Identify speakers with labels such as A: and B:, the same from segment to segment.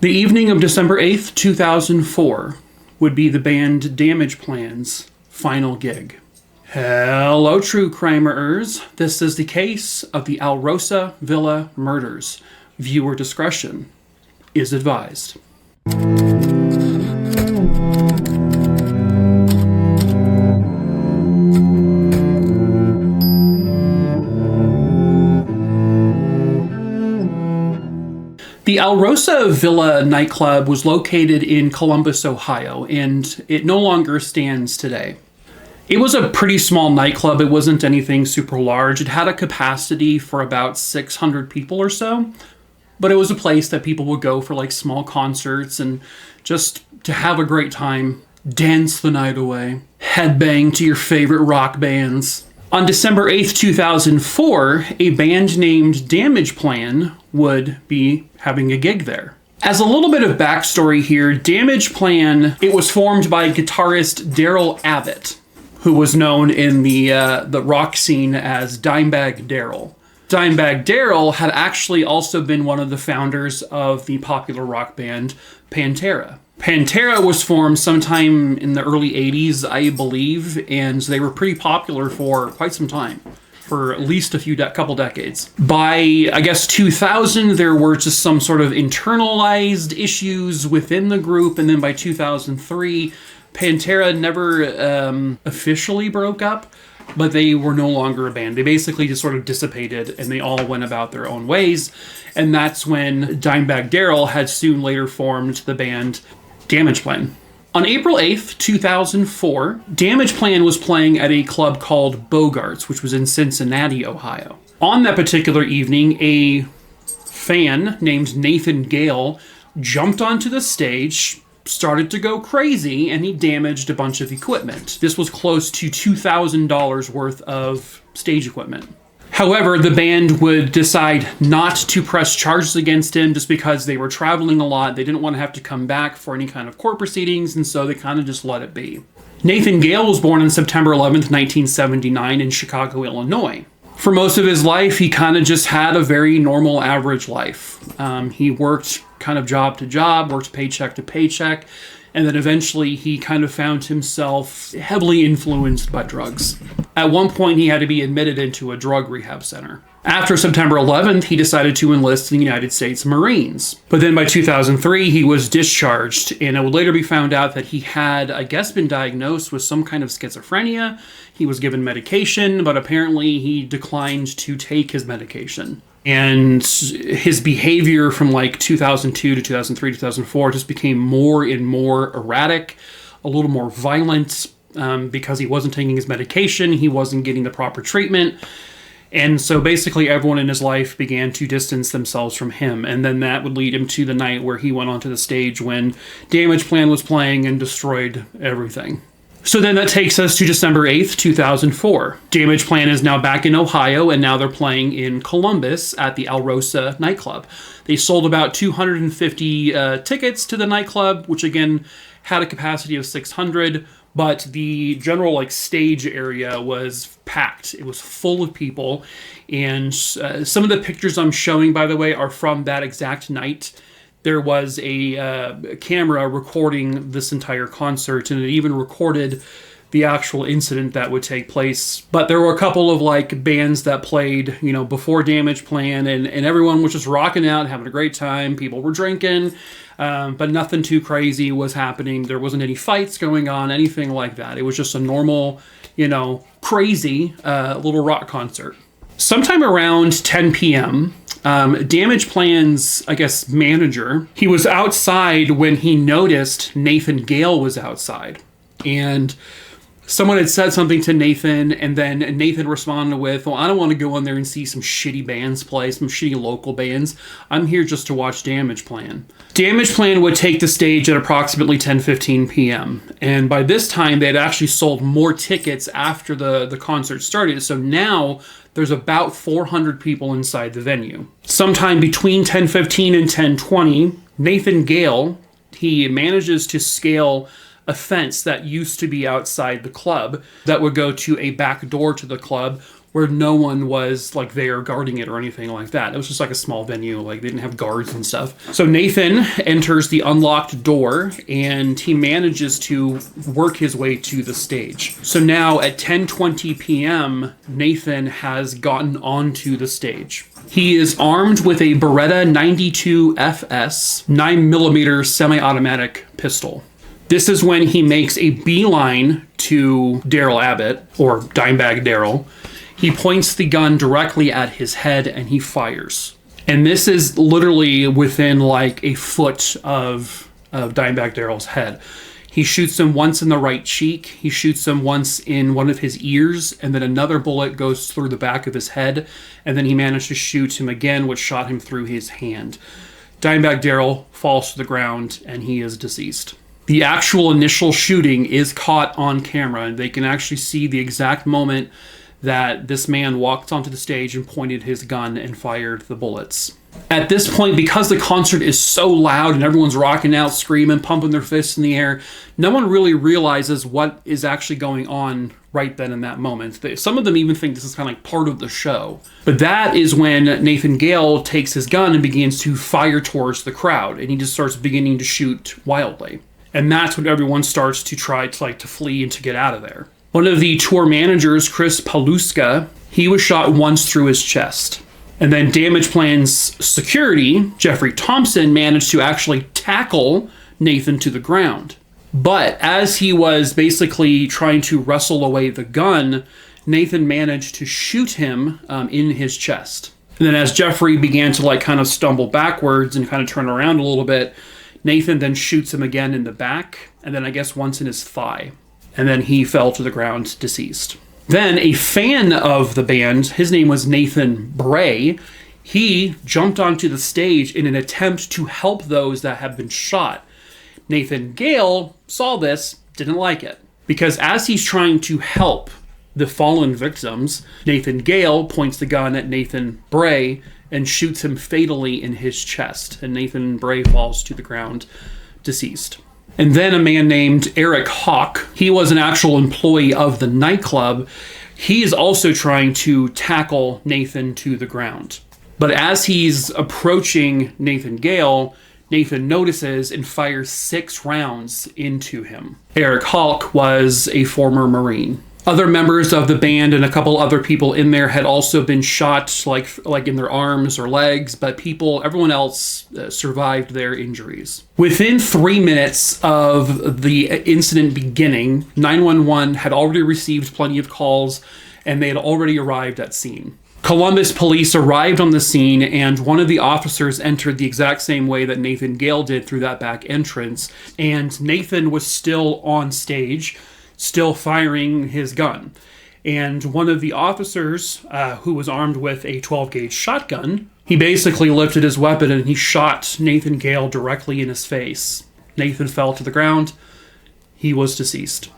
A: The evening of December 8th, 2004 would be the band Damageplan's final gig. Hello, true crimerers. This is the case of the Rosa Villa murders. Viewer discretion is advised. The Rosa Villa nightclub was located in Columbus, Ohio, and it no longer stands today. It was a pretty small nightclub. It wasn't anything super large. It had a capacity for about 600 people or so, but it was a place that people would go for like small concerts and just to have a great time, dance the night away, headbang to your favorite rock bands. On December 8th, 2004, a band named Damageplan would be having a gig there. As a little bit of backstory here, Damageplan, it was formed by guitarist Daryl Abbott, who was known in the rock scene as Dimebag Darrell. Dimebag Darrell had actually also been one of the founders of the popular rock band Pantera. Pantera was formed sometime in the early 80s, I believe, and they were pretty popular for quite some time, for at least a couple decades. By, I guess, 2000, there were just some sort of internalized issues within the group, and then by 2003, Pantera never officially broke up, but they were no longer a band. They basically just sort of dissipated, and they all went about their own ways, and that's when Dimebag Darrell had soon later formed the band Damageplan. On April 8th, 2004, Damageplan was playing at a club called Bogart's, which was in Cincinnati, Ohio. On that particular evening, a fan named Nathan Gale jumped onto the stage, started to go crazy, and he damaged a bunch of equipment. This was close to $2,000 worth of stage equipment. However, the band would decide not to press charges against him just because they were traveling a lot. They didn't want to have to come back for any kind of court proceedings, and so they kind of just let it be. Nathan Gale was born on September 11th, 1979 in Chicago, Illinois. For most of his life, he kind of just had a very normal, average life. He worked kind of job to job, worked paycheck to paycheck, and then eventually he kind of found himself heavily influenced by drugs. At one point, he had to be admitted into a drug rehab center. After September 11th, he decided to enlist in the United States Marines. But then by 2003, he was discharged, and it would later be found out that he had, I guess, been diagnosed with some kind of schizophrenia. He was given medication, but apparently he declined to take his medication. And his behavior from like 2002 to 2003, 2004 just became more and more erratic, a little more violent, because he wasn't taking his medication, he wasn't getting the proper treatment. And so basically everyone in his life began to distance themselves from him. And then that would lead him to the night where he went onto the stage when Damageplan was playing and destroyed everything. So then that takes us to December 8th, 2004. Damageplan is now back in Ohio, and now they're playing in Columbus at the Rosa nightclub. They sold about 250 tickets to the nightclub, which again had a capacity of 600, but the general stage area was packed. It was full of people, and some of the pictures I'm showing, by the way, are from that exact night. There was a camera recording this entire concert, and it even recorded the actual incident that would take place. But there were a couple of bands that played, before Damageplan, and everyone was just rocking out, having a great time. People were drinking, but nothing too crazy was happening. There wasn't any fights going on, anything like that. It was just a normal, crazy little rock concert. Sometime around 10 p.m., Damageplan's, manager, he was outside when he noticed Nathan Gale was outside. And someone had said something to Nathan, and then Nathan responded with, well, I don't want to go in there and see some shitty bands play, some shitty local bands. I'm here just to watch Damageplan. Damageplan would take the stage at approximately 10:15 p.m. And by this time, they had actually sold more tickets after the concert started. So now there's about 400 people inside the venue. Sometime between 10:15 and 10:20, Nathan Gale, he manages to scale a fence that used to be outside the club that would go to a back door to the club, where no one was like there guarding it or anything like that. It was just like a small venue. Like they didn't have guards and stuff. So Nathan enters the unlocked door and he manages to work his way to the stage. So now at 10:20 p.m., Nathan has gotten onto the stage. He is armed with a Beretta 92 FS 9mm semi-automatic pistol. This is when he makes a beeline to Daryl Abbott, or Dimebag Daryl. He points the gun directly at his head and he fires. And this is literally within like a foot of Dimebag Daryl's head. He shoots him once in the right cheek. He shoots him once in one of his ears, and then another bullet goes through the back of his head, and then he managed to shoot him again, which shot him through his hand. Dimebag Daryl falls to the ground, and he is deceased. The actual initial shooting is caught on camera, and they can actually see the exact moment that this man walked onto the stage and pointed his gun and fired the bullets. At this point, because the concert is so loud and everyone's rocking out, screaming, pumping their fists in the air, no one really realizes what is actually going on right then in that moment. Some of them even think this is kind of like part of the show. But that is when Nathan Gale takes his gun and begins to fire towards the crowd, and he just starts beginning to shoot wildly. And that's when everyone starts to try to flee and to get out of there. One of the tour managers, Chris Paluska, he was shot once through his chest. And then Damageplan's security, Jeffrey Thompson, managed to actually tackle Nathan to the ground. But as he was basically trying to wrestle away the gun, Nathan managed to shoot him in his chest. And then as Jeffrey began to kind of stumble backwards and kind of turn around a little bit, Nathan then shoots him again in the back, and then I guess once in his thigh. And then he fell to the ground deceased. Then a fan of the band, his name was Nathan Bray, he jumped onto the stage in an attempt to help those that had been shot. Nathan Gale saw this, didn't like it. Because as he's trying to help the fallen victims, Nathan Gale points the gun at Nathan Bray and shoots him fatally in his chest. And Nathan Bray falls to the ground deceased. And then a man named Eric Hawk, he was an actual employee of the nightclub. He is also trying to tackle Nathan to the ground. But as he's approaching Nathan Gale, Nathan notices and fires 6 rounds into him. Eric Hawk was a former Marine. Other members of the band and a couple other people in there had also been shot, like in their arms or legs, but everyone else survived their injuries. Within 3 minutes of the incident beginning, 911 had already received plenty of calls, and they had already arrived at scene. Columbus police arrived on the scene, and one of the officers entered the exact same way that Nathan Gale did through that back entrance, and Nathan was still on stage, still firing his gun. And one of the officers, who was armed with a 12-gauge shotgun, he basically lifted his weapon and he shot Nathan Gale directly in his face. Nathan fell to the ground. He was deceased.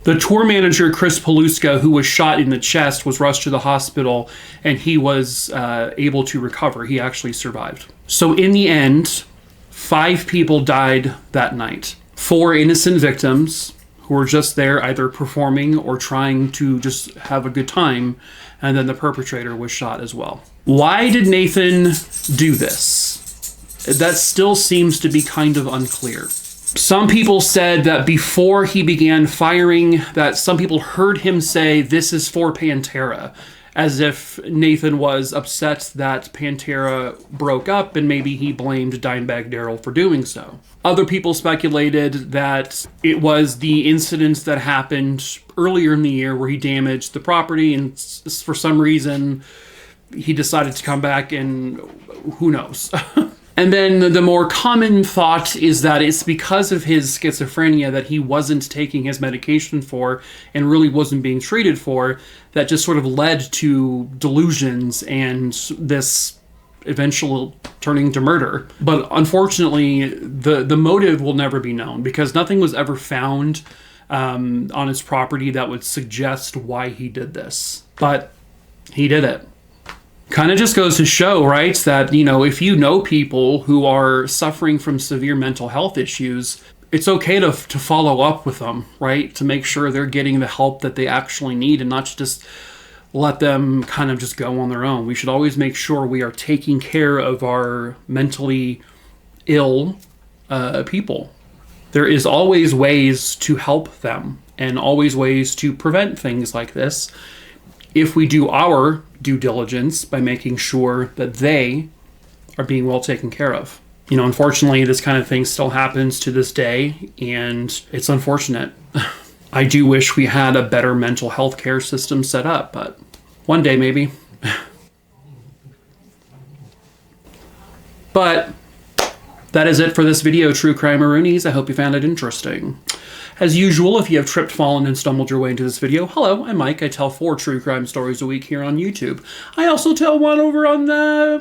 A: The tour manager, Chris Paluska, who was shot in the chest, was rushed to the hospital, and he was able to recover. He actually survived. So in the end, 5 people died that night. 4 innocent victims who were just there either performing or trying to just have a good time, and then the perpetrator was shot as well. Why did Nathan do this? That still seems to be kind of unclear. Some people said that before he began firing, that some people heard him say, "This is for Pantera," as if Nathan was upset that Pantera broke up and maybe he blamed Dimebag Daryl for doing so. Other people speculated that it was the incident that happened earlier in the year where he damaged the property, and for some reason he decided to come back, and who knows. And then the more common thought is that it's because of his schizophrenia that he wasn't taking his medication for and really wasn't being treated for, that just sort of led to delusions and this eventual turning to murder. But unfortunately, the motive will never be known because nothing was ever found on his property that would suggest why he did this. But he did it. Kind of just goes to show, right, that, if you know people who are suffering from severe mental health issues, it's okay to follow up with them, right, to make sure they're getting the help that they actually need and not just let them kind of just go on their own. We should always make sure we are taking care of our mentally ill people. There is always ways to help them and always ways to prevent things like this if we do our due diligence by making sure that they are being well taken care of. You know, unfortunately, this kind of thing still happens to this day, and it's unfortunate. I do wish we had a better mental health care system set up, but one day maybe. But that is it for this video, True Crime-eroonies. I hope you found it interesting. As usual, if you have tripped, fallen, and stumbled your way into this video, hello, I'm Mike. I tell 4 true crime stories a week here on YouTube. I also tell one over on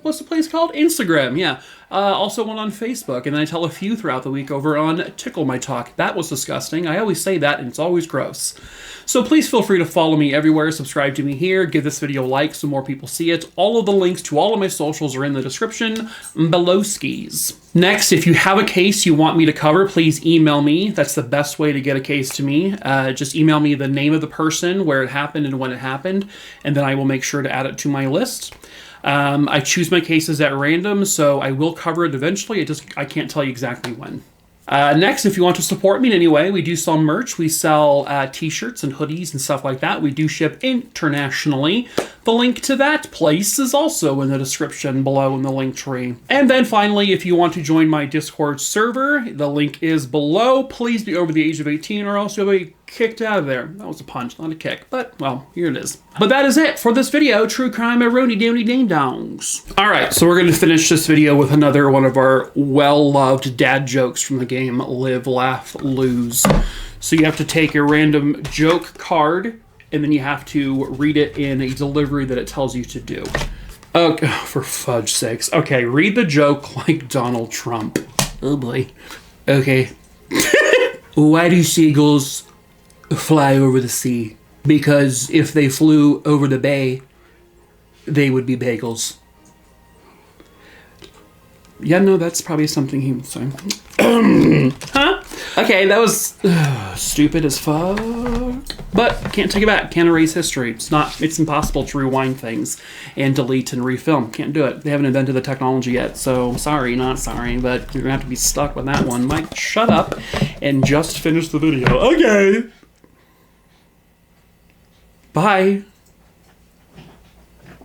A: what's the place called? Instagram, yeah. Also one on Facebook, and then I tell a few throughout the week over on Tickle My Talk. That was disgusting. I always say that, and it's always gross. So please feel free to follow me everywhere, subscribe to me here, give this video a like so more people see it. All of the links to all of my socials are in the description below skis. Next, if you have a case you want me to cover, please email me. That's the best way to get a case to me. Just email me the name of the person, where it happened, and when it happened, and then I will make sure to add it to my list. I choose my cases at random, so I will cover it eventually. I can't tell you exactly when. Next, if you want to support me in any way, we do sell merch. We sell t-shirts and hoodies and stuff like that. We do ship internationally. The link to that place is also in the description below in the link tree. And then finally, if you want to join my Discord server, the link is below. Please be over the age of 18 or else you'll be kicked out of there. That was a punch, not a kick, but well, here it is. But that is it for this video, True Crime-eroony ding dongs. All right, so we're going to finish this video with another one of our well-loved dad jokes from the game Live, Laugh, Lose. So you have to take a random joke card, and then you have to read it in a delivery that it tells you to do. Oh, for fudge sakes. Okay, read the joke like Donald Trump. Oh boy. Okay. Why do seagulls fly over the sea? Because if they flew over the bay, they would be bagels. Yeah, no, that's probably something he would say. Huh? Okay, that was stupid as fuck. But can't take it back. Can't erase history. It's impossible to rewind things and delete and refilm. Can't do it. They haven't invented the technology yet. So sorry, not sorry, but you're gonna have to be stuck with that one. Mike, shut up and just finish the video. Okay. Bye.